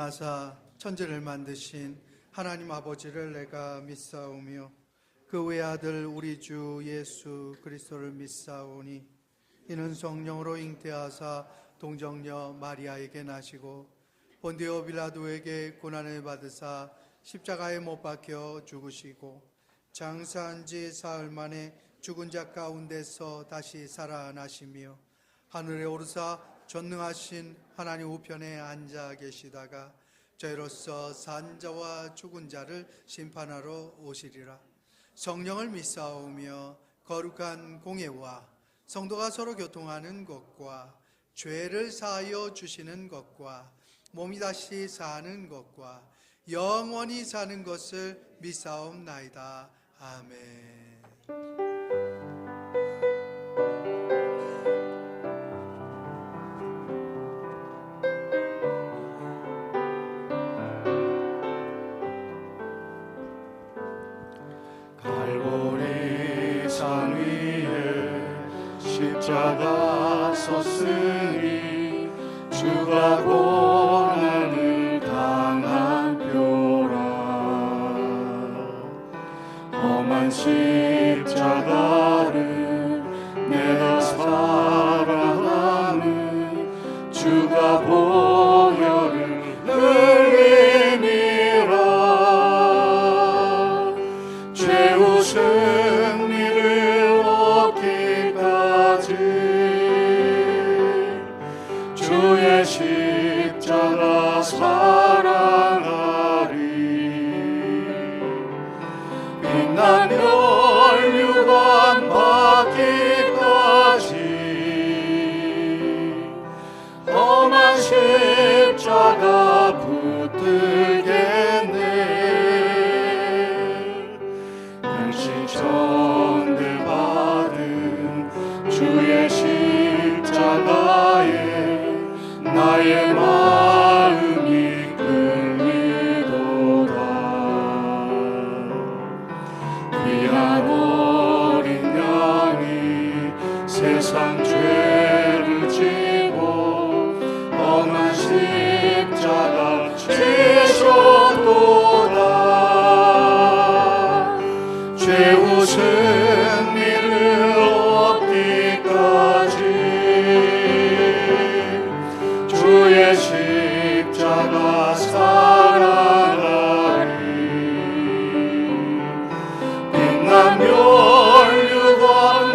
하사 천지를 만드신 하나님 아버지를 내가 믿사오며 그 외아들 우리 주 예수 그리스도를 믿사오니 이는 성령으로 잉태하사 동정녀 마리아에게 나시고 본디오 빌라도에게 고난을 받으사 십자가에 못 박혀 죽으시고 장사한 지 사흘 만에 죽은 자 가운데서 다시 살아나시며 하늘에 오르사 전능하신 하나님 우편에 앉아 계시다가 저희로서 산 자와 죽은 자를 심판하러 오시리라. 성령을 믿사오며 거룩한 공예와 성도가 서로 교통하는 것과 죄를 사하여 주시는 것과 몸이 다시 사는 것과 영원히 사는 것을 믿사옵나이다. 아멘. 갈보리 산 위에 십자가 섰으니 주가 고난을 당한 표라. 험한 십자가를 내가 사랑하는 주가 보혈을 흘림이라. 최후 승리를 얻기까지 주의 십자가 사랑하리. 빛난 멸류관 받기까지 험한 십자가 붙들겠네. 전대받은 주의 십자가에 나의 마음이 끌리도다. 귀한 어린 양이 세상 죄를 지고 험한 십자가 지셨도다. 최후 승리를 얻기까지 주의 십자가 사랑하리. 빛난 멸류관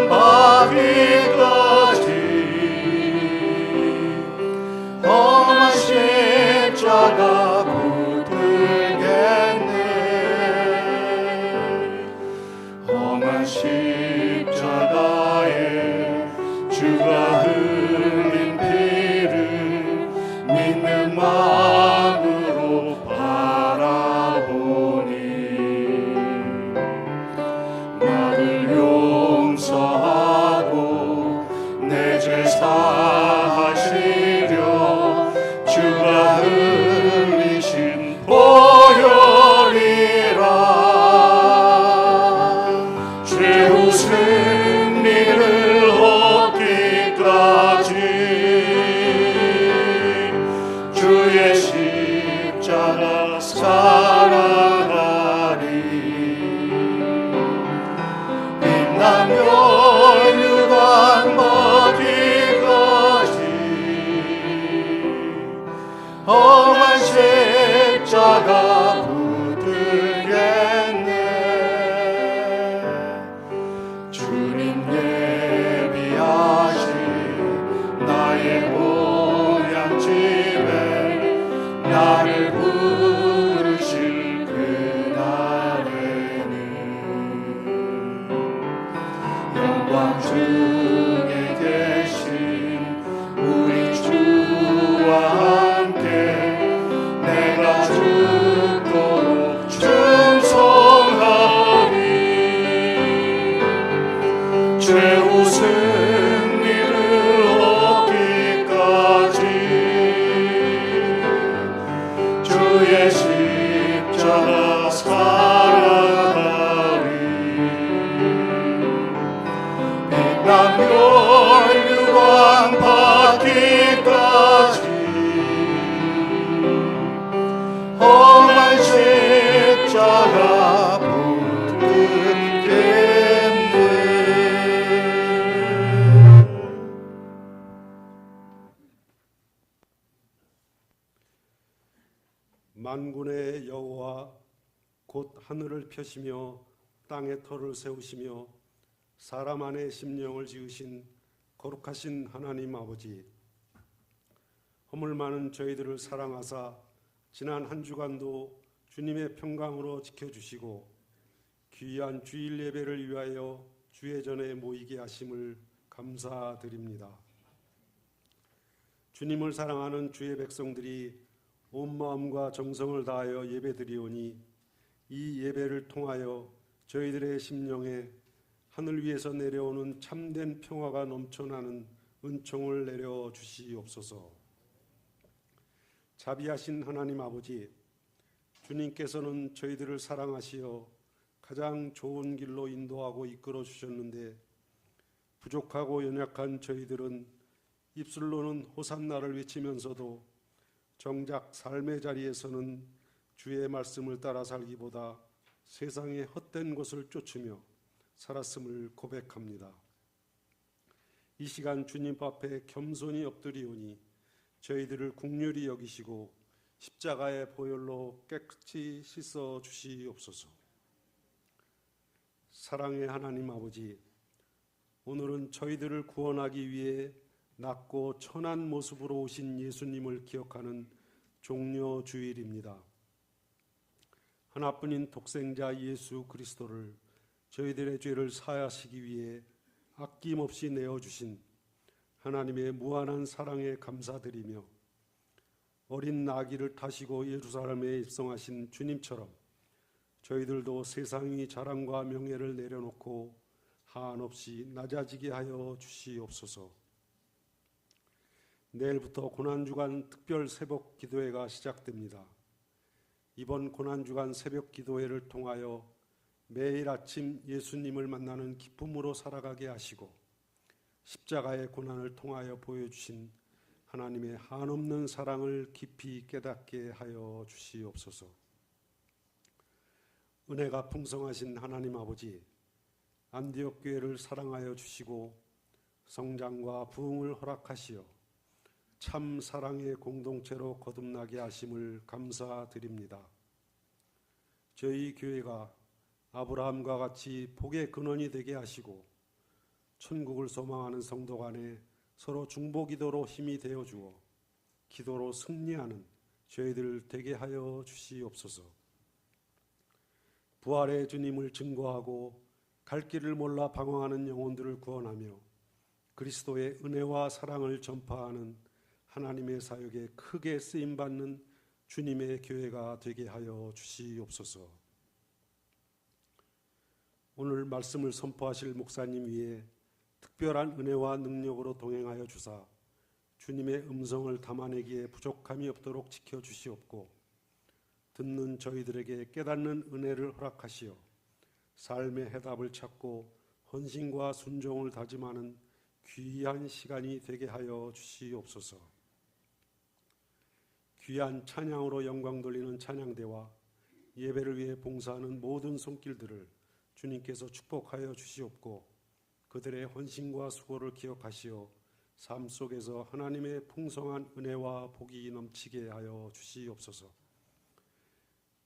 받기까지 험한 십자가 붙들겠네. 험한 십자가에 주가 흘린 피를 믿는 마음으로 바라보니 나를 용서하고 내 죄 사하시려 주가 흘리신 보혈이라. 최후 승리를 얻기까지 주의 십자가 사랑하리. 빛난 멸류관 받기까지 험한 십자가 붙들겠네. 주님 예비하신 나의 보양집에 나를 부르실 그날에는 영광 중에 계신 우리 주와 함께 내가 죽도록 충성하리. 최후 승리를 얻기까지 주의 십자가 사랑하리. 빛난 멸류관 받기까지 십자가 붙들겠네. 만군의 여호와 곧 하늘을 펴시며 땅에 터를 세우시며 사람 안에 심령을 지으신 거룩하신 하나님 아버지, 허물 많은 저희들을 사랑하사 지난 한 주간도 주님의 평강으로 지켜주시고 귀한 주일 예배를 위하여 주의 전에 모이게 하심을 감사드립니다. 주님을 사랑하는 주의 백성들이 온 마음과 정성을 다하여 예배드리오니 이 예배를 통하여 저희들의 심령에 하늘 위에서 내려오는 참된 평화가 넘쳐나는 은총을 내려 주시옵소서. 자비하신 하나님 아버지, 주님께서는 저희들을 사랑하시어 가장 좋은 길로 인도하고 이끌어 주셨는데 부족하고 연약한 저희들은 입술로는 호산나를 외치면서도 정작 삶의 자리에서는 주의 말씀을 따라 살기보다 세상의 헛된 것을 쫓으며 살았음을 고백합니다. 이 시간 주님 앞에 겸손히 엎드리오니 저희들을 긍휼히 여기시고 십자가의 보혈로 깨끗이 씻어 주시옵소서. 사랑의 하나님 아버지, 오늘은 저희들을 구원하기 위해 낮고 천한 모습으로 오신 예수님을 기억하는 종려 주일입니다. 하나뿐인 독생자 예수 그리스도를 저희들의 죄를 사하시기 위해 아낌없이 내어주신 하나님의 무한한 사랑에 감사드리며 어린 나귀를 타시고 예루살렘에 입성하신 주님처럼 저희들도 세상의 자랑과 명예를 내려놓고 한없이 낮아지게 하여 주시옵소서. 내일부터 고난주간 특별 새벽 기도회가 시작됩니다. 이번 고난주간 새벽 기도회를 통하여 매일 아침 예수님을 만나는 기쁨으로 살아가게 하시고 십자가의 고난을 통하여 보여주신 하나님의 한없는 사랑을 깊이 깨닫게 하여 주시옵소서. 은혜가 풍성하신 하나님 아버지, 안디옥 교회를 사랑하여 주시고 성장과 부흥을 허락하시어 참 사랑의 공동체로 거듭나게 하심을 감사드립니다. 저희 교회가 아브라함과 같이 복의 근원이 되게 하시고 천국을 소망하는 성도 간에 서로 중보기도로 힘이 되어 주어 기도로 승리하는 저희들 되게 하여 주시옵소서. 부활의 주님을 증거하고 갈 길을 몰라 방황하는 영혼들을 구원하며 그리스도의 은혜와 사랑을 전파하는 하나님의 사역에 크게 쓰임받는 주님의 교회가 되게 하여 주시옵소서. 오늘 말씀을 선포하실 목사님 위에 특별한 은혜와 능력으로 동행하여 주사 주님의 음성을 담아내기에 부족함이 없도록 지켜주시옵고 듣는 저희들에게 깨닫는 은혜를 허락하시어 삶의 해답을 찾고 헌신과 순종을 다짐하는 귀한 시간이 되게 하여 주시옵소서. 귀한 찬양으로 영광 돌리는 찬양대와 예배를 위해 봉사하는 모든 손길들을 주님께서 축복하여 주시옵고 그들의 헌신과 수고를 기억하시어 삶 속에서 하나님의 풍성한 은혜와 복이 넘치게 하여 주시옵소서.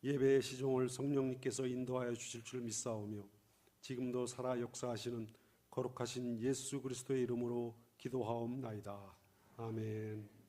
예배의 시종을 성령님께서 인도하여 주실 줄 믿사오며 지금도 살아 역사하시는 거룩하신 예수 그리스도의 이름으로 기도하옵나이다. 아멘.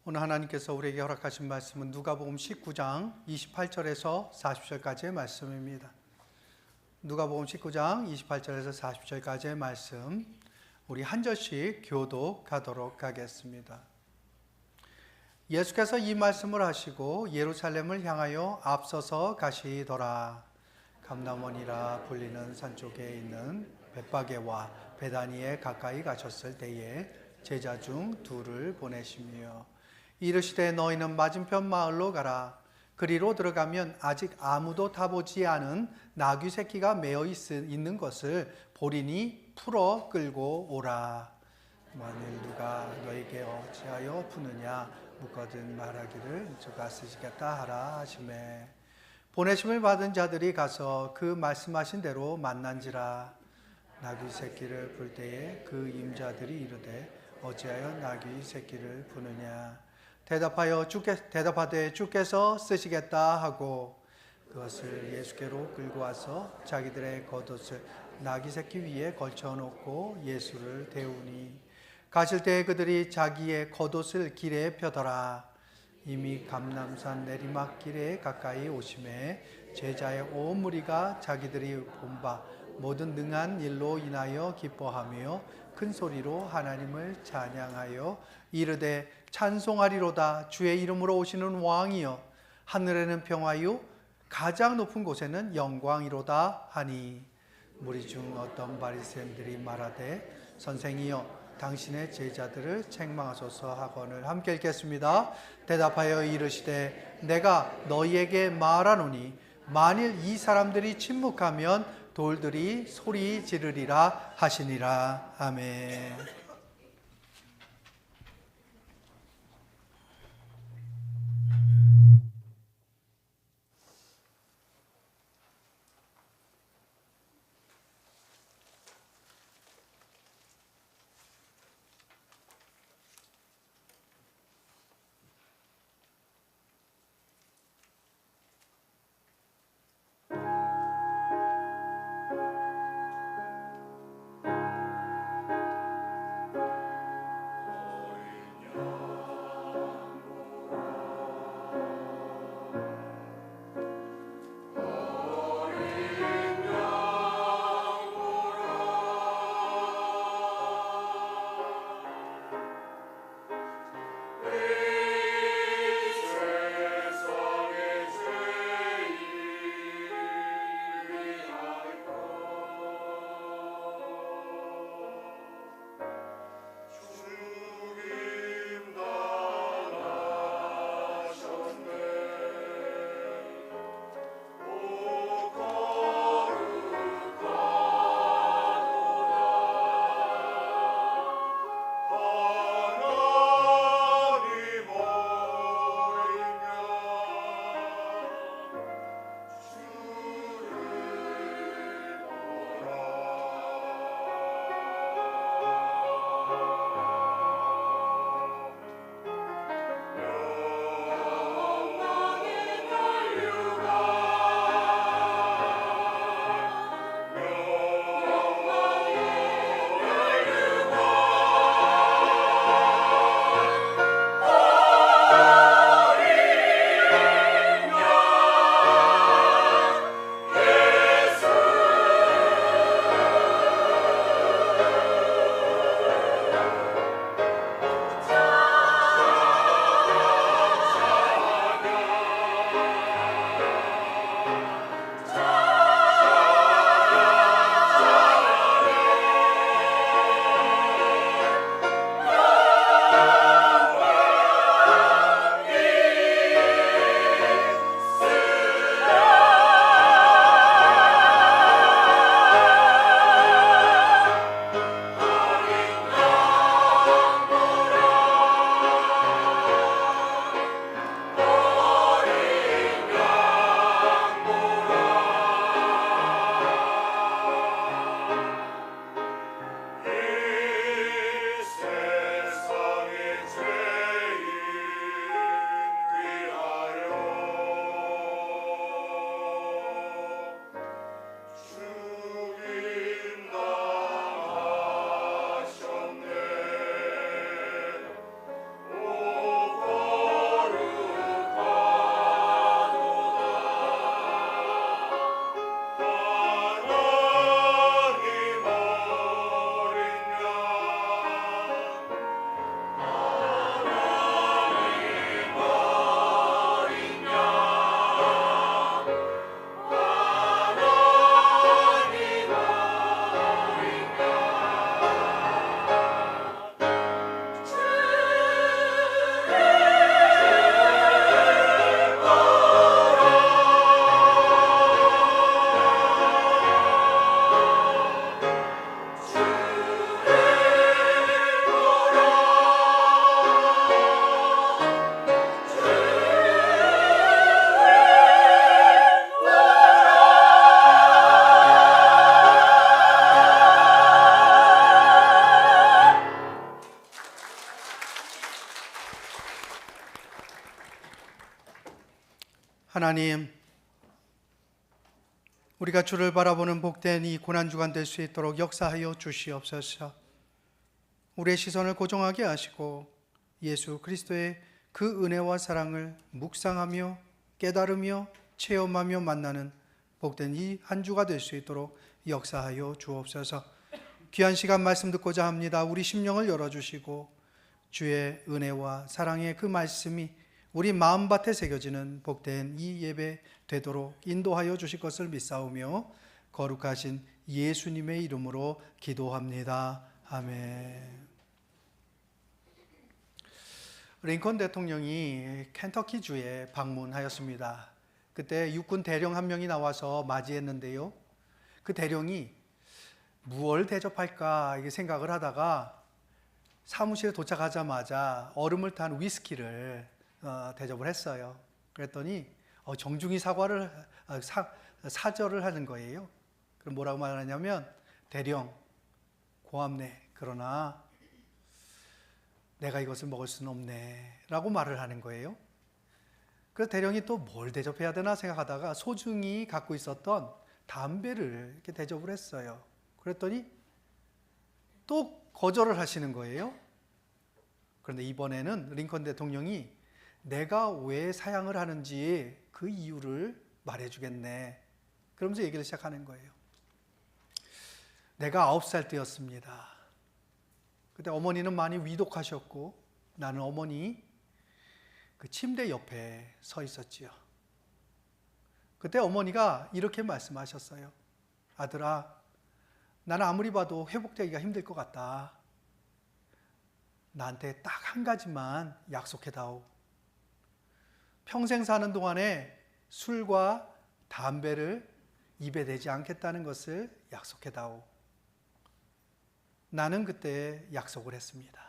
오늘 하나님께서 우리에게 허락하신 말씀은 누가복음 19장 28절에서 40절까지의 말씀입니다. 누가복음 19장 28절에서 40절까지의 말씀, 우리 한 절씩 교독하도록 하겠습니다. 예수께서 이 말씀을 하시고 예루살렘을 향하여 앞서서 가시더라. 감람원이라 불리는 산 쪽에 있는 벳바게와 베다니에 가까이 가셨을 때에 제자 중 둘을 보내시며 이르시되 너희는 맞은편 마을로 가라. 그리로 들어가면 아직 아무도 타보지 않은 나귀 새끼가 매어 있는 것을 보리니 풀어 끌고 오라. 만일 누가 너에게 어찌하여 푸느냐 묻거든 말하기를 주가 쓰시겠다 하라 하시매 보내심을 받은 자들이 가서 그 말씀하신 대로 만난지라. 나귀 새끼를 풀 때에 그 임자들이 이르되 어찌하여 나귀 새끼를 푸느냐 대답하되 주께서 쓰시겠다 하고 그것을 예수께로 끌고 와서 자기들의 겉옷을 나귀 새끼 위에 걸쳐 놓고 예수를 데우니 가실 때에 그들이 자기의 겉옷을 길에 펴더라. 이미 감람산 내리막길에 가까이 오심에 제자의 온 무리가 자기들이 본 바 모든 능한 일로 인하여 기뻐하며 큰 소리로 하나님을 찬양하여 이르되 찬송하리로다. 주의 이름으로 오시는 왕이여 하늘에는 평화요 가장 높은 곳에는 영광이로다 하니 무리 중 어떤 바리새인들이 말하되 선생이여 당신의 제자들을 책망하소서 하거늘 함께 읽겠습니다. 대답하여 이르시되 내가 너희에게 말하노니 만일 이 사람들이 침묵하면 돌들이 소리 지르리라 하시니라. 아멘. 하나님, 우리가 주를 바라보는 복된 이 고난주간 될 수 있도록 역사하여 주시옵소서. 우리의 시선을 고정하게 하시고 예수 그리스도의 그 은혜와 사랑을 묵상하며 깨달으며 체험하며 만나는 복된 이 한 주가 될 수 있도록 역사하여 주옵소서. 귀한 시간 말씀 듣고자 합니다. 우리 심령을 열어주시고 주의 은혜와 사랑의 그 말씀이 우리 마음밭에 새겨지는 복된 이 예배 되도록 인도하여 주실 것을 믿사오며 거룩하신 예수님의 이름으로 기도합니다. 아멘. 링컨 대통령이 켄터키주에 방문하였습니다. 그때 육군 대령 한 명이 나와서 맞이했는데요. 그 대령이 무엇을 대접할까 이게 생각을 하다가 사무실에 도착하자마자 얼음을 탄 위스키를 대접을 했어요. 그랬더니 정중히 사절을 하는 거예요. 그럼 뭐라고 말하냐면, 대령 고맙네, 그러나 내가 이것을 먹을 수는 없네 라고 말을 하는 거예요. 그래서 대령이 또 뭘 대접해야 되나 생각하다가 소중히 갖고 있었던 담배를 이렇게 대접을 했어요. 그랬더니 또 거절을 하시는 거예요. 그런데 이번에는 링컨 대통령이 내가 왜 사양을 하는지 그 이유를 말해주겠네, 그러면서 얘기를 시작하는 거예요. 내가 9살 때였습니다. 그때 어머니는 많이 위독하셨고 나는 어머니 그 침대 옆에 서 있었지요. 그때 어머니가 이렇게 말씀하셨어요. 아들아, 나는 아무리 봐도 회복되기가 힘들 것 같다. 나한테 딱 한 가지만 약속해다오. 평생 사는 동안에 술과 담배를 입에 대지 않겠다는 것을 약속해다오. 나는 그때 약속을 했습니다.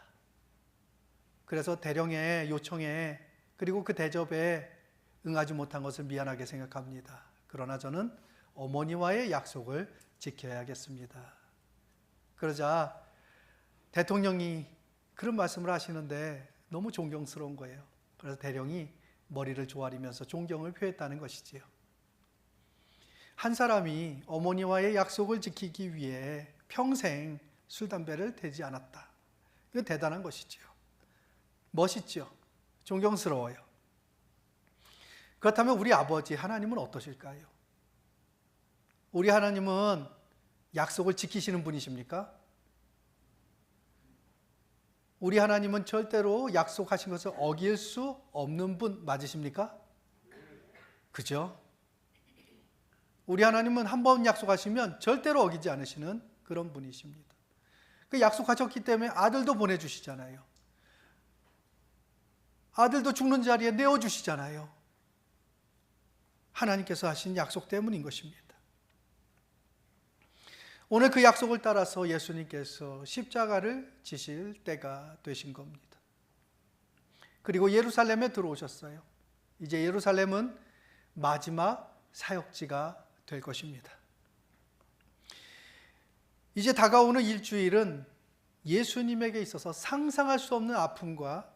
그래서 대령의 요청에 그리고 그 대접에 응하지 못한 것을 미안하게 생각합니다. 그러나 저는 어머니와의 약속을 지켜야겠습니다. 그러자 대통령이 그런 말씀을 하시는데 너무 존경스러운 거예요. 그래서 대령이 머리를 조아리면서 존경을 표했다는 것이지요. 한 사람이 어머니와의 약속을 지키기 위해 평생 술, 담배를 대지 않았다. 이거 대단한 것이지요. 멋있죠. 존경스러워요. 그렇다면 우리 아버지 하나님은 어떠실까요? 우리 하나님은 약속을 지키시는 분이십니까? 우리 하나님은 절대로 약속하신 것을 어길 수 없는 분 맞으십니까? 그죠? 우리 하나님은 한 번 약속하시면 절대로 어기지 않으시는 그런 분이십니다. 그 약속하셨기 때문에 아들도 보내주시잖아요. 아들도 죽는 자리에 내어주시잖아요. 하나님께서 하신 약속 때문인 것입니다. 오늘 그 약속을 따라서 예수님께서 십자가를 지실 때가 되신 겁니다. 그리고 예루살렘에 들어오셨어요. 이제 예루살렘은 마지막 사역지가 될 것입니다. 이제 다가오는 일주일은 예수님에게 있어서 상상할 수 없는 아픔과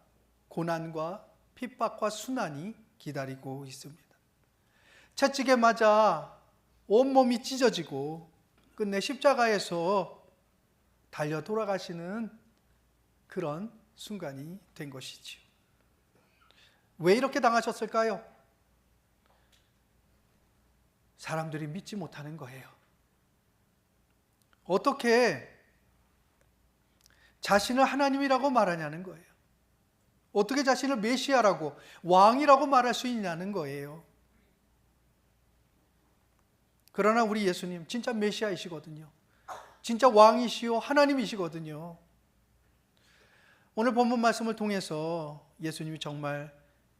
고난과 핍박과 순환이 기다리고 있습니다. 채찍에 맞아 온몸이 찢어지고 끝내 십자가에서 달려 돌아가시는 그런 순간이 된 것이지요. 왜 이렇게 당하셨을까요? 사람들이 믿지 못하는 거예요. 어떻게 자신을 하나님이라고 말하냐는 거예요. 어떻게 자신을 메시아라고, 왕이라고 말할 수 있냐는 거예요. 그러나 우리 예수님 진짜 메시아이시거든요. 진짜 왕이시요 하나님이시거든요. 오늘 본문 말씀을 통해서 예수님이 정말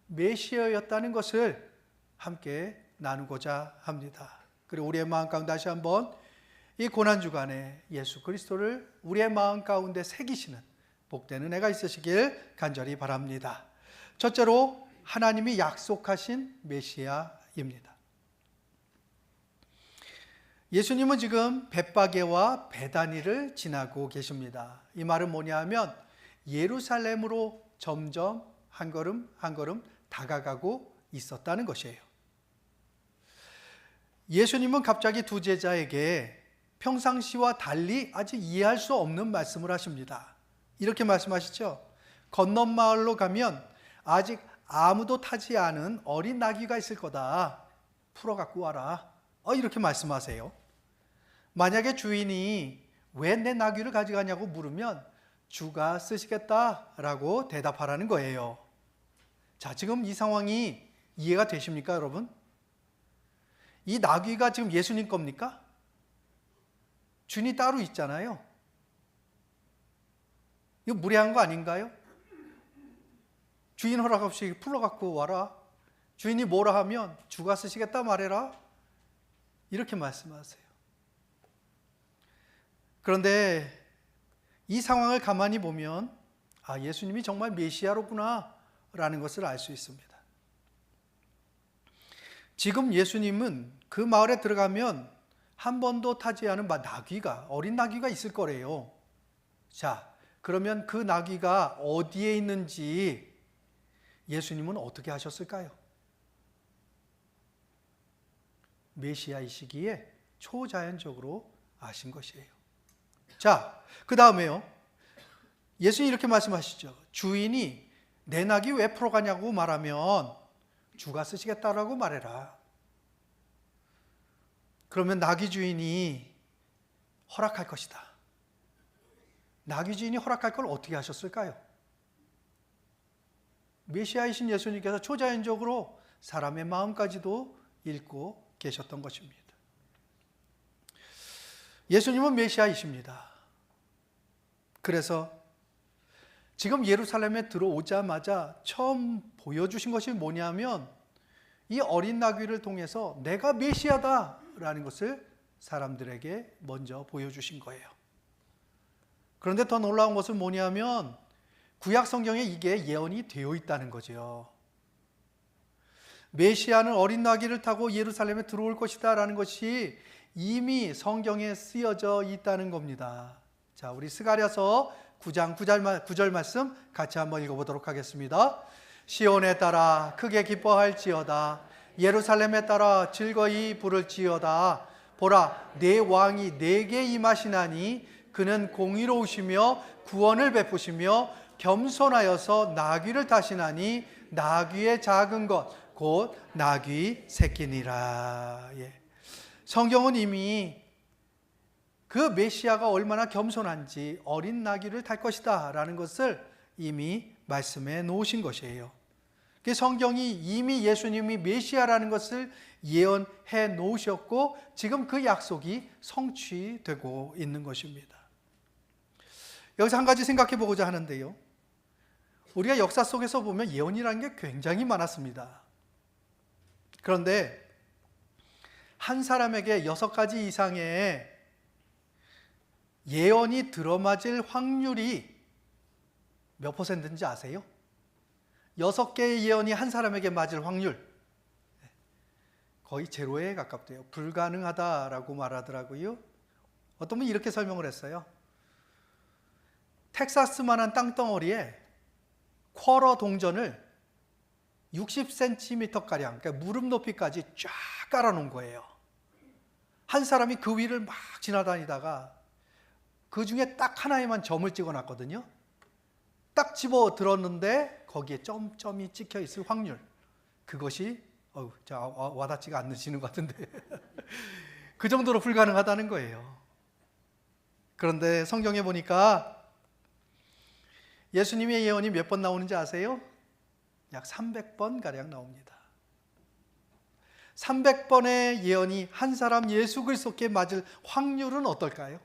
메시아였다는 것을 함께 나누고자 합니다. 그리고 우리의 마음 가운데 다시 한번 이 고난주간에 예수 그리스도를 우리의 마음 가운데 새기시는 복된 은혜가 있으시길 간절히 바랍니다. 첫째로 하나님이 약속하신 메시아입니다. 예수님은 지금 벳바게와 베다니를 지나고 계십니다. 이 말은 뭐냐 하면 예루살렘으로 점점 한 걸음 한 걸음 다가가고 있었다는 것이에요. 예수님은 갑자기 두 제자에게 평상시와 달리 아직 이해할 수 없는 말씀을 하십니다. 이렇게 말씀하시죠. 건넌 마을로 가면 아직 아무도 타지 않은 어린 나귀가 있을 거다. 풀어 갖고 와라. 이렇게 말씀하세요. 만약에 주인이 왜 내 나귀를 가져가냐고 물으면 주가 쓰시겠다라고 대답하라는 거예요. 자, 지금 이 상황이 이해가 되십니까, 여러분? 이 나귀가 지금 예수님 겁니까? 주인이 따로 있잖아요. 이거 무례한 거 아닌가요? 주인 허락 없이 풀러갖고 와라. 주인이 뭐라 하면 주가 쓰시겠다 말해라. 이렇게 말씀하세요. 그런데 이 상황을 가만히 보면 예수님이 정말 메시아로구나 라는 것을 알 수 있습니다. 지금 예수님은 그 마을에 들어가면 한 번도 타지 않은 나귀가, 어린 나귀가 있을 거래요. 자, 그러면 그 나귀가 어디에 있는지 예수님은 어떻게 하셨을까요? 메시아이시기에 초자연적으로 아신 것이에요. 자, 그 다음에요. 예수님이 이렇게 말씀하시죠. 주인이 내 나귀 왜 풀어가냐고 말하면 주가 쓰시겠다라고 말해라. 그러면 나귀 주인이 허락할 것이다. 나귀 주인이 허락할 걸 어떻게 하셨을까요? 메시아이신 예수님께서 초자연적으로 사람의 마음까지도 읽고 계셨던 것입니다. 예수님은 메시아이십니다. 그래서 지금 예루살렘에 들어오자마자 처음 보여주신 것이 뭐냐면 이 어린 나귀를 통해서 내가 메시아다라는 것을 사람들에게 먼저 보여주신 거예요. 그런데 더 놀라운 것은 뭐냐면 구약 성경에 이게 예언이 되어 있다는 거죠. 메시아는 어린 나귀를 타고 예루살렘에 들어올 것이다 라는 것이 이미 성경에 쓰여져 있다는 겁니다. 자, 우리 스가랴서 9장 9절 말씀 같이 한번 읽어보도록 하겠습니다. 시온에 따라 크게 기뻐할지어다. 예루살렘에 따라 즐거이 부를지어다. 보라, 내 왕이 내게 임하시나니 그는 공의로우시며 구원을 베푸시며 겸손하여서 나귀를 타시나니 나귀의 작은 것 곧 나귀 새끼니라. 성경은 이미 그 메시아가 얼마나 겸손한지 어린 나귀를 탈 것이다 라는 것을 이미 말씀해 놓으신 것이에요. 성경이 이미 예수님이 메시아라는 것을 예언해 놓으셨고 지금 그 약속이 성취되고 있는 것입니다. 여기서 한 가지 생각해 보고자 하는데요. 우리가 역사 속에서 보면 예언이라는 게 굉장히 많았습니다. 그런데 한 사람에게 6가지 이상의 예언이 들어맞을 확률이 몇 퍼센트인지 아세요? 6개의 예언이 한 사람에게 맞을 확률 거의 제로에 가깝대요. 불가능하다라고 말하더라고요. 어떤 분이 이렇게 설명을 했어요. 텍사스만한 땅덩어리에 쿼러 동전을 60cm가량, 그러니까 무릎 높이까지 쫙 깔아놓은 거예요. 한 사람이 그 위를 막 지나다니다가 그 중에 딱 하나에만 점을 찍어놨거든요. 딱 집어 들었는데 거기에 점점이 찍혀 있을 확률, 그것이 와닿지가 않으시는 것 같은데 그 정도로 불가능하다는 거예요. 그런데 성경에 보니까 예수님의 예언이 몇 번 나오는지 아세요? 약 300번 가량 나옵니다. 300번의 예언이 한 사람 예수 그리스도께 맞을 확률은 어떨까요?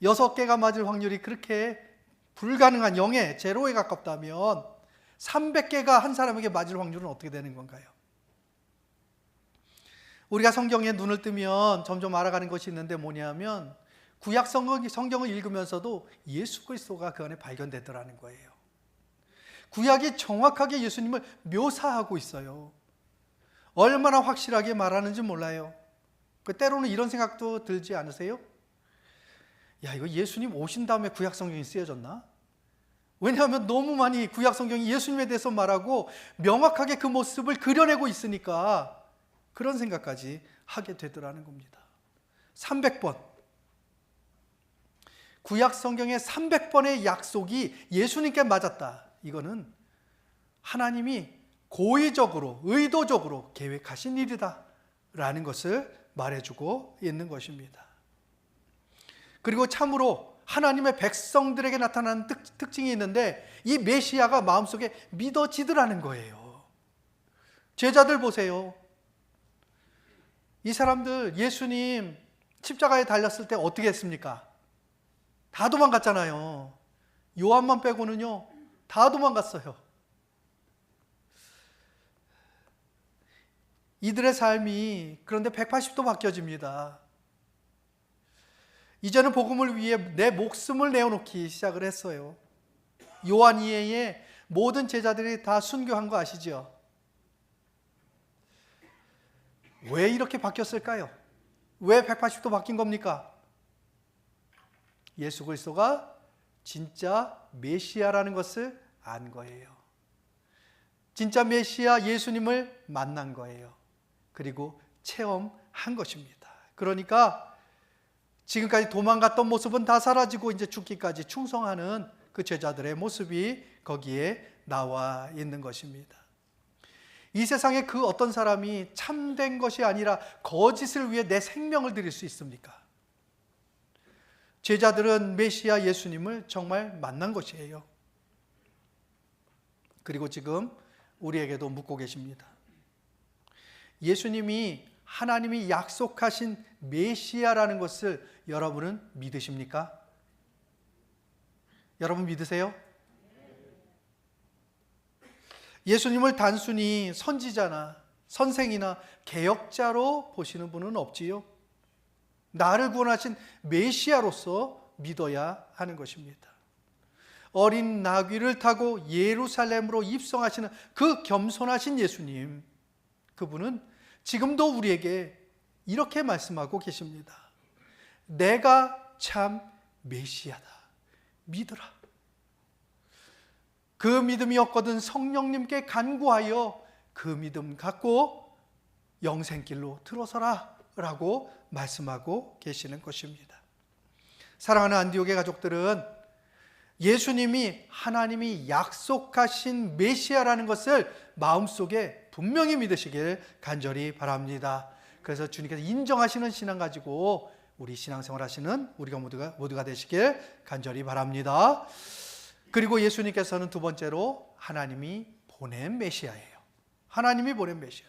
6개가 맞을 확률이 그렇게 불가능한 0에 제로에 가깝다면 300개가 한 사람에게 맞을 확률은 어떻게 되는 건가요? 우리가 성경에 눈을 뜨면 점점 알아가는 것이 있는데 뭐냐면 구약 성경을 읽으면서도 예수 그리스도가 그 안에 발견되더라는 거예요. 구약이 정확하게 예수님을 묘사하고 있어요. 얼마나 확실하게 말하는지 몰라요. 때로는 이런 생각도 들지 않으세요? 야, 이거 예수님 오신 다음에 구약 성경이 쓰여졌나? 왜냐하면 너무 많이 구약 성경이 예수님에 대해서 말하고 명확하게 그 모습을 그려내고 있으니까 그런 생각까지 하게 되더라는 겁니다. 300번. 구약 성경의 300번의 약속이 예수님께 맞았다. 이거는 하나님이 고의적으로, 의도적으로 계획하신 일이다 라는 것을 말해주고 있는 것입니다. 그리고 참으로 하나님의 백성들에게 나타나는 특징이 있는데, 이 메시아가 마음속에 믿어지더라는 거예요. 제자들 보세요. 이 사람들 예수님 십자가에 달렸을 때 어떻게 했습니까? 다 도망갔잖아요. 요한만 빼고는요, 다 도망갔어요. 이들의 삶이 그런데 180도 바뀌어집니다. 이제는 복음을 위해 내 목숨을 내어놓기 시작을 했어요. 요한 이외에 모든 제자들이 다 순교한 거 아시죠? 왜 이렇게 바뀌었을까요? 왜 180도 바뀐 겁니까? 예수 그리스도가 진짜 메시아라는 것을 안 거예요. 진짜 메시아 예수님을 만난 거예요. 그리고 체험한 것입니다. 그러니까 지금까지 도망갔던 모습은 다 사라지고 이제 죽기까지 충성하는 그 제자들의 모습이 거기에 나와 있는 것입니다. 이 세상에 그 어떤 사람이 참된 것이 아니라 거짓을 위해 내 생명을 드릴 수 있습니까? 제자들은 메시아 예수님을 정말 만난 것이에요. 그리고 지금 우리에게도 묻고 계십니다. 예수님이 하나님이 약속하신 메시아라는 것을 여러분은 믿으십니까? 여러분 믿으세요? 예수님을 단순히 선지자나 선생이나 개혁자로 보시는 분은 없지요. 나를 구원하신 메시아로서 믿어야 하는 것입니다. 어린 나귀를 타고 예루살렘으로 입성하시는 그 겸손하신 예수님, 그분은 지금도 우리에게 이렇게 말씀하고 계십니다. 내가 참 메시아다. 믿으라. 그 믿음이 없거든 성령님께 간구하여 그 믿음 갖고 영생길로 들어서라 라고 말씀하고 계시는 것입니다. 사랑하는 안디옥의 가족들은 예수님이 하나님이 약속하신 메시아라는 것을 마음속에 분명히 믿으시길 간절히 바랍니다. 그래서 주님께서 인정하시는 신앙 가지고 우리 신앙생활 하시는 우리가 모두가 되시길 간절히 바랍니다. 그리고 예수님께서는 두 번째로 하나님이 보낸 메시아예요. 하나님이 보낸 메시아.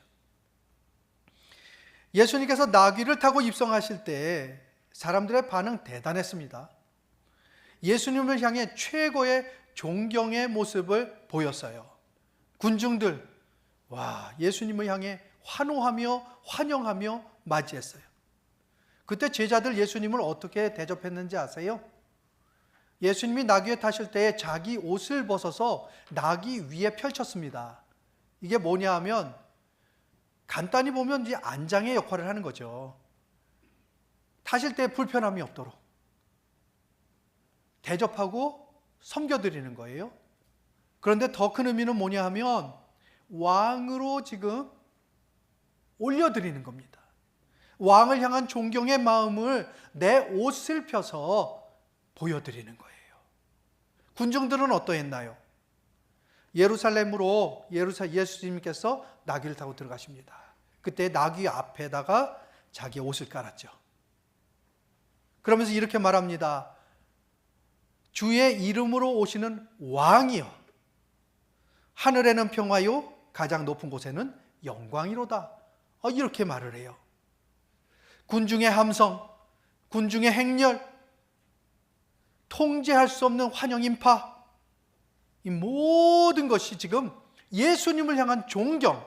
예수님께서 나귀를 타고 입성하실 때 사람들의 반응 대단했습니다. 예수님을 향해 최고의 존경의 모습을 보였어요. 군중들, 와, 예수님을 향해 환호하며 환영하며 맞이했어요. 그때 제자들 예수님을 어떻게 대접했는지 아세요? 예수님이 나귀에 타실 때 자기 옷을 벗어서 나귀 위에 펼쳤습니다. 이게 뭐냐 하면 간단히 보면 이제 안장의 역할을 하는 거죠. 타실 때 불편함이 없도록 대접하고 섬겨드리는 거예요. 그런데 더 큰 의미는 뭐냐 하면 왕으로 지금 올려드리는 겁니다. 왕을 향한 존경의 마음을 내 옷을 펴서 보여드리는 거예요. 군중들은 어떠했나요? 예루살렘으로 예수님께서 나귀를 타고 들어가십니다. 그때 나귀 앞에다가 자기 옷을 깔았죠. 그러면서 이렇게 말합니다. 주의 이름으로 오시는 왕이여, 하늘에는 평화요 가장 높은 곳에는 영광이로다. 이렇게 말을 해요. 군중의 함성, 군중의 행렬, 통제할 수 없는 환영 인파, 이 모든 것이 지금 예수님을 향한 존경,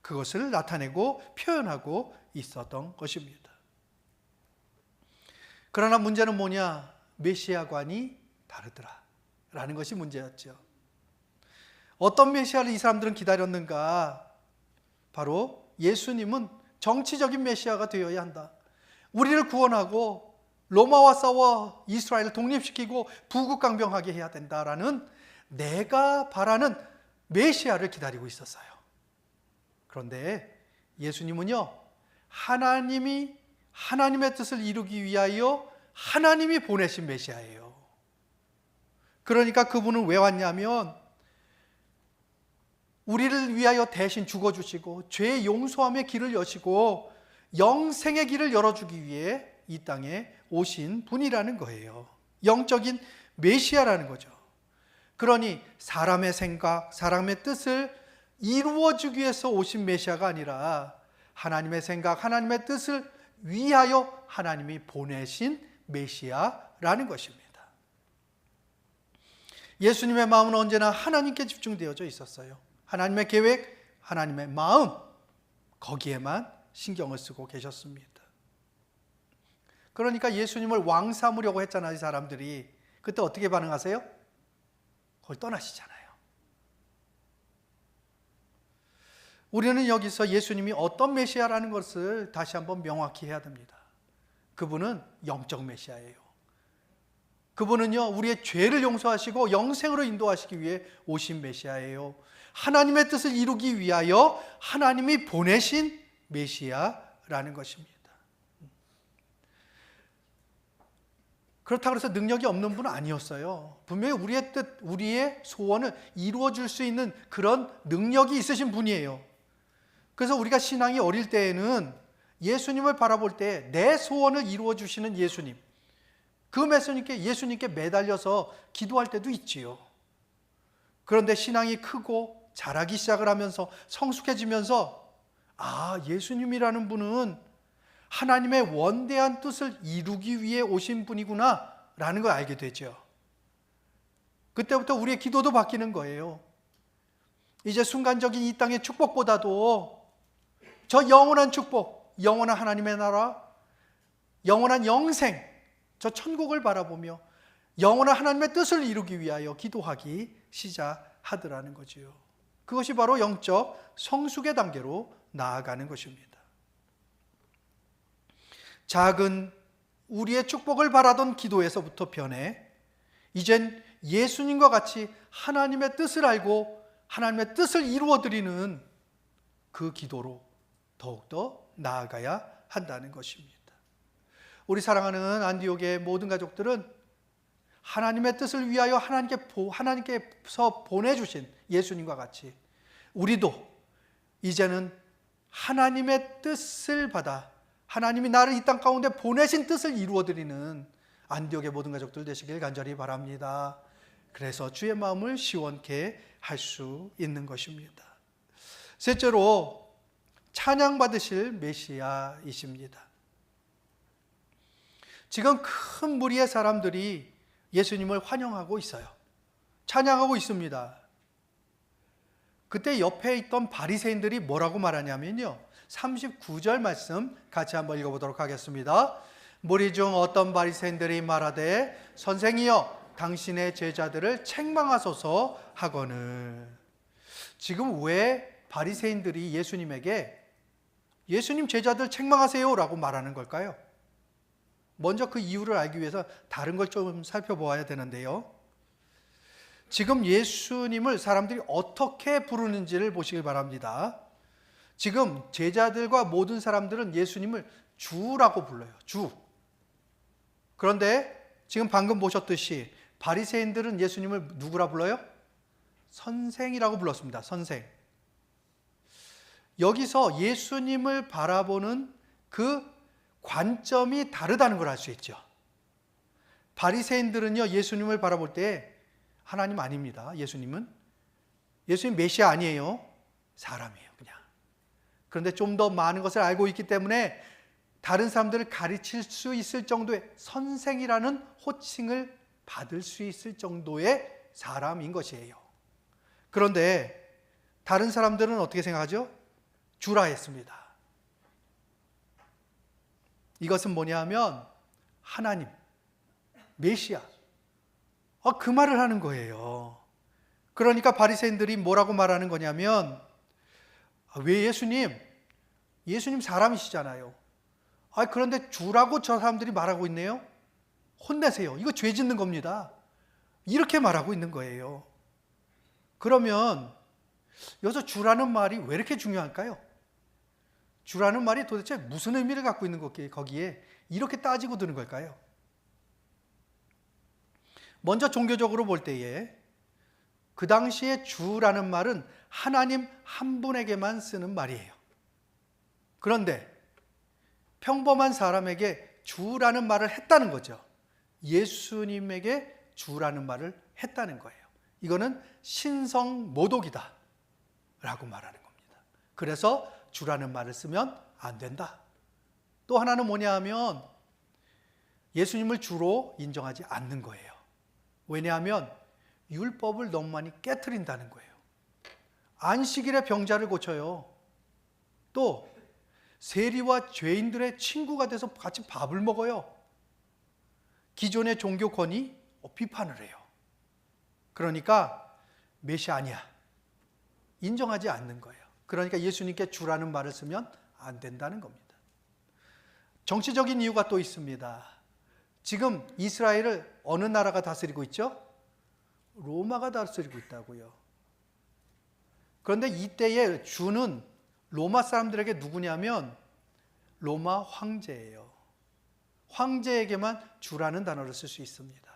그것을 나타내고 표현하고 있었던 것입니다. 그러나 문제는 뭐냐? 메시아관이 다르더라 라는 것이 문제였죠. 어떤 메시아를 이 사람들은 기다렸는가? 바로 예수님은 정치적인 메시아가 되어야 한다. 우리를 구원하고 로마와 싸워 이스라엘을 독립시키고 부국강병하게 해야 된다라는 내가 바라는 메시아를 기다리고 있었어요. 그런데 예수님은요, 하나님의 뜻을 이루기 위하여 하나님이 보내신 메시아예요. 그러니까 그분은 왜 왔냐면 우리를 위하여 대신 죽어주시고 죄의 용서함의 길을 여시고 영생의 길을 열어주기 위해 이 땅에 오신 분이라는 거예요. 영적인 메시아라는 거죠. 그러니 사람의 생각, 사람의 뜻을 이루어주기 위해서 오신 메시아가 아니라 하나님의 생각, 하나님의 뜻을 위하여 하나님이 보내신 메시아라는 것입니다. 예수님의 마음은 언제나 하나님께 집중되어져 있었어요. 하나님의 계획, 하나님의 마음, 거기에만 신경을 쓰고 계셨습니다. 그러니까 예수님을 왕 삼으려고 했잖아요, 사람들이. 그때 어떻게 반응하세요? 그걸 떠나시잖아요. 우리는 여기서 예수님이 어떤 메시아라는 것을 다시 한번 명확히 해야 됩니다. 그분은 영적 메시아예요. 그분은요, 우리의 죄를 용서하시고 영생으로 인도하시기 위해 오신 메시아예요. 하나님의 뜻을 이루기 위하여 하나님이 보내신 메시아라는 것입니다. 그렇다고 해서 능력이 없는 분은 아니었어요. 분명히 우리의 뜻, 우리의 소원을 이루어줄 수 있는 그런 능력이 있으신 분이에요. 그래서 우리가 신앙이 어릴 때에는 예수님을 바라볼 때 내 소원을 이루어주시는 예수님, 그 예수님께 매달려서 기도할 때도 있지요. 그런데 신앙이 크고 자라기 시작을 하면서 성숙해지면서 예수님이라는 분은 하나님의 원대한 뜻을 이루기 위해 오신 분이구나 라는 걸 알게 되죠. 그때부터 우리의 기도도 바뀌는 거예요. 이제 순간적인 이 땅의 축복보다도 저 영원한 축복, 영원한 하나님의 나라, 영원한 영생, 저 천국을 바라보며 영원한 하나님의 뜻을 이루기 위하여 기도하기 시작하더라는 거지요. 그것이 바로 영적 성숙의 단계로 나아가는 것입니다. 작은 우리의 축복을 바라던 기도에서부터 변해 이젠 예수님과 같이 하나님의 뜻을 알고 하나님의 뜻을 이루어드리는 그 기도로 더욱더 나아가야 한다는 것입니다. 우리 사랑하는 안디옥의 모든 가족들은 하나님의 뜻을 위하여 하나님께서 보내주신 예수님과 같이 우리도 이제는 하나님의 뜻을 받아 하나님이 나를 이 땅 가운데 보내신 뜻을 이루어드리는 안디옥의 모든 가족들 되시길 간절히 바랍니다. 그래서 주의 마음을 시원케 할 수 있는 것입니다. 셋째로 찬양받으실 메시아이십니다. 지금 큰 무리의 사람들이 예수님을 환영하고 있어요. 찬양하고 있습니다. 그때 옆에 있던 바리새인들이 뭐라고 말하냐면요, 39절 말씀 같이 한번 읽어보도록 하겠습니다. 무리 중 어떤 바리새인들이 말하되 선생이여 당신의 제자들을 책망하소서 하거늘. 지금 왜 바리새인들이 예수님에게 예수님 제자들 책망하세요 라고 말하는 걸까요? 먼저 그 이유를 알기 위해서 다른 걸 좀 살펴보아야 되는데요. 지금 예수님을 사람들이 어떻게 부르는지를 보시길 바랍니다. 지금 제자들과 모든 사람들은 예수님을 주라고 불러요. 주. 그런데 지금 방금 보셨듯이 바리새인들은 예수님을 누구라 불러요? 선생이라고 불렀습니다. 선생. 여기서 예수님을 바라보는 그 관점이 다르다는 걸 알 수 있죠. 바리새인들은요, 예수님을 바라볼 때 하나님 아닙니다. 예수님 메시아 아니에요. 사람이에요, 그냥. 그런데 좀 더 많은 것을 알고 있기 때문에 다른 사람들을 가르칠 수 있을 정도의 선생이라는 호칭을 받을 수 있을 정도의 사람인 것이에요. 그런데 다른 사람들은 어떻게 생각하죠? 주라 했습니다. 이것은 뭐냐 하면 하나님, 메시아, 그 말을 하는 거예요. 그러니까 바리새인들이 뭐라고 말하는 거냐면 왜 예수님 사람이시잖아요. 그런데 주라고 저 사람들이 말하고 있네요. 혼내세요. 이거 죄 짓는 겁니다. 이렇게 말하고 있는 거예요. 그러면 여기서 주라는 말이 왜 이렇게 중요할까요? 주라는 말이 도대체 무슨 의미를 갖고 있는 거기에 이렇게 따지고 드는 걸까요? 먼저 종교적으로 볼 때에 그 당시에 주라는 말은 하나님 한 분에게만 쓰는 말이에요. 그런데 평범한 사람에게 주라는 말을 했다는 거죠. 예수님에게 주라는 말을 했다는 거예요. 이거는 신성 모독이다 라고 말하는 겁니다. 그래서 주라는 말을 쓰면 안 된다. 또 하나는 뭐냐 하면 예수님을 주로 인정하지 않는 거예요. 왜냐하면 율법을 너무 많이 깨트린다는 거예요. 안식일에 병자를 고쳐요. 또 세리와 죄인들의 친구가 돼서 같이 밥을 먹어요. 기존의 종교권이 비판을 해요. 그러니까 메시아 아니야. 인정하지 않는 거예요. 그러니까 예수님께 주라는 말을 쓰면 안 된다는 겁니다. 정치적인 이유가 또 있습니다. 지금 이스라엘을 어느 나라가 다스리고 있죠? 로마가 다스리고 있다고요. 그런데 이때의 주는 로마 사람들에게 누구냐면 로마 황제예요. 황제에게만 주라는 단어를 쓸 수 있습니다.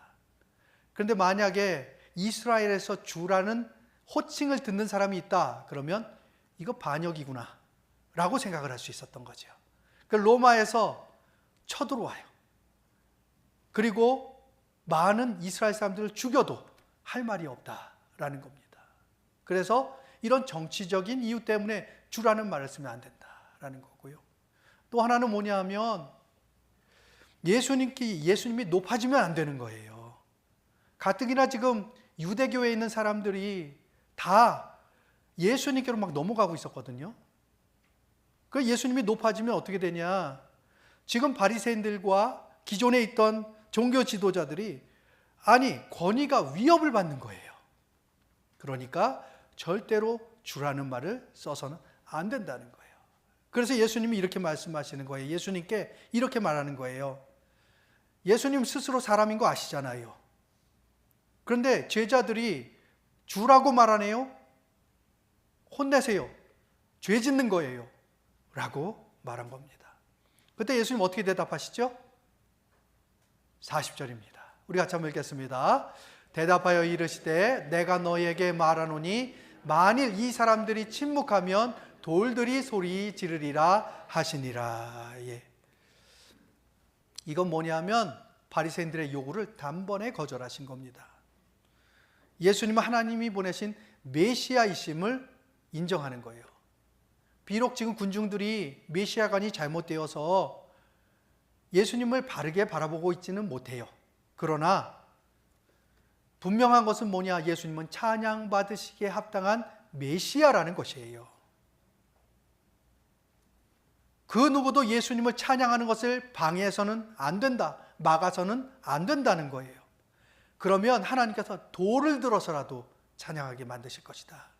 그런데 만약에 이스라엘에서 주라는 호칭을 듣는 사람이 있다 그러면 이거 반역이구나 라고 생각을 할 수 있었던 거죠. 그 로마에서 쳐들어와요. 그리고 많은 이스라엘 사람들을 죽여도 할 말이 없다라는 겁니다. 그래서 이런 정치적인 이유 때문에 주라는 말을 쓰면 안 된다라는 거고요. 또 하나는 뭐냐 하면 예수님이 높아지면 안 되는 거예요. 가뜩이나 지금 유대교에 있는 사람들이 다 예수님께로 막 넘어가고 있었거든요. 그 예수님이 높아지면 어떻게 되냐? 지금 바리새인들과 기존에 있던 종교 지도자들이 권위가 위협을 받는 거예요. 그러니까 절대로 주라는 말을 써서는 안 된다는 거예요. 그래서 예수님이 이렇게 말씀하시는 거예요. 예수님께 이렇게 말하는 거예요. 예수님 스스로 사람인 거 아시잖아요. 그런데 제자들이 주라고 말하네요. 혼내세요. 죄 짓는 거예요. 라고 말한 겁니다. 그때 예수님 어떻게 대답하시죠? 40절입니다. 우리 같이 한번 읽겠습니다. 대답하여 이르시되 내가 너에게 말하노니 만일 이 사람들이 침묵하면 돌들이 소리 지르리라 하시니라. 예. 이건 뭐냐면 바리새인들의 요구를 단번에 거절하신 겁니다. 예수님은 하나님이 보내신 메시아이심을 인정하는 거예요. 비록 지금 군중들이 메시아관이 잘못되어서 예수님을 바르게 바라보고 있지는 못해요. 그러나 분명한 것은 뭐냐? 예수님은 찬양받으시기에 합당한 메시아라는 것이에요. 그 누구도 예수님을 찬양하는 것을 방해해서는 안 된다, 막아서는 안 된다는 거예요. 그러면 하나님께서 돌을 들어서라도 찬양하게 만드실 것이다.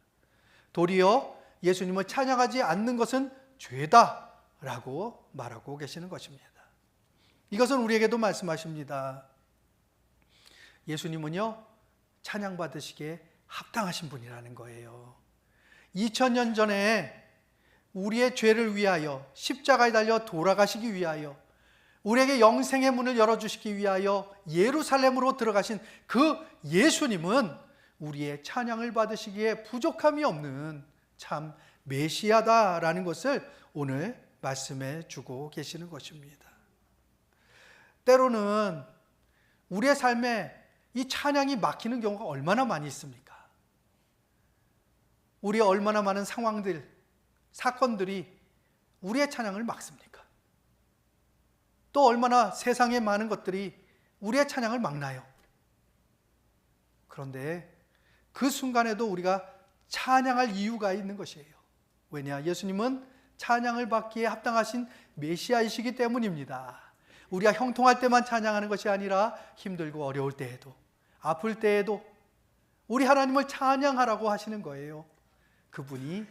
도리어 예수님을 찬양하지 않는 것은 죄다라고 말하고 계시는 것입니다. 이것은 우리에게도 말씀하십니다. 예수님은요, 찬양받으시기에 합당하신 분이라는 거예요. 2000년 전에 우리의 죄를 위하여 십자가에 달려 돌아가시기 위하여 우리에게 영생의 문을 열어주시기 위하여 예루살렘으로 들어가신 그 예수님은 우리의 찬양을 받으시기에 부족함이 없는 참 메시아다라는 것을 오늘 말씀해 주고 계시는 것입니다. 때로는 우리의 삶에 이 찬양이 막히는 경우가 얼마나 많이 있습니까? 우리의 얼마나 많은 상황들, 사건들이 우리의 찬양을 막습니까? 또 얼마나 세상에 많은 것들이 우리의 찬양을 막나요? 그런데 그 순간에도 우리가 찬양할 이유가 있는 것이에요. 왜냐? 예수님은 찬양을 받기에 합당하신 메시아이시기 때문입니다. 우리가 형통할 때만 찬양하는 것이 아니라 힘들고 어려울 때에도, 아플 때에도 우리 하나님을 찬양하라고 하시는 거예요. 그분이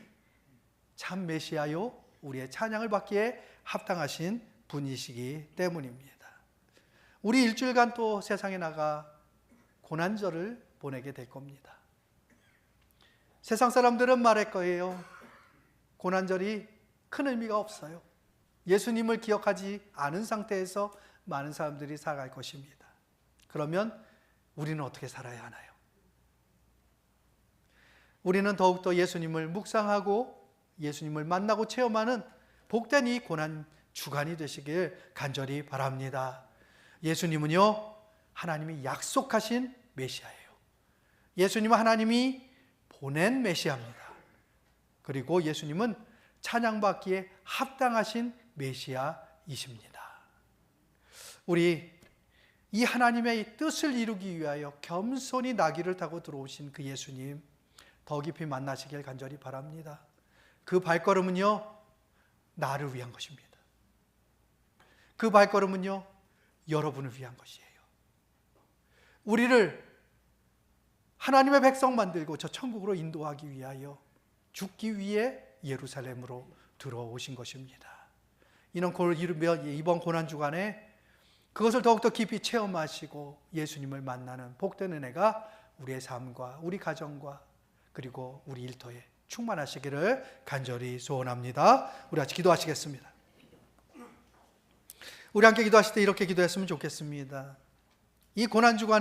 참 메시아요, 우리의 찬양을 받기에 합당하신 분이시기 때문입니다. 우리 일주일간 또 세상에 나가 고난절을 보내게 될 겁니다. 세상 사람들은 말할 거예요. 고난절이 큰 의미가 없어요. 예수님을 기억하지 않은 상태에서 많은 사람들이 살아갈 것입니다. 그러면 우리는 어떻게 살아야 하나요? 우리는 더욱더 예수님을 묵상하고 예수님을 만나고 체험하는 복된 이 고난 주간이 되시길 간절히 바랍니다. 예수님은요, 하나님이 약속하신 메시아예요. 예수님은 하나님이 보낸 메시아입니다. 그리고 예수님은 찬양받기에 합당하신 메시아이십니다. 우리 이 하나님의 뜻을 이루기 위하여 겸손히 나귀를 타고 들어오신 그 예수님 더 깊이 만나시길 간절히 바랍니다. 그 발걸음은요, 나를 위한 것입니다. 그 발걸음은요, 여러분을 위한 것이에요. 우리를 하나님의 백성 만들고 저 천국으로 인도하기 위하여 죽기 위해 예루살렘으로 들어오신 것입니다. 이번 고난주간에 그것을 더욱더 깊이 체험하시고 예수님을 만나는 복된 은혜가 우리의 삶과 우리 가정과 그리고 우리 일터에 충만하시기를 간절히 소원합니다. 우리 같이 기도하시겠습니다. 우리 함께 기도하실 때 이렇게 기도했으면 좋겠습니다. 이 고난주간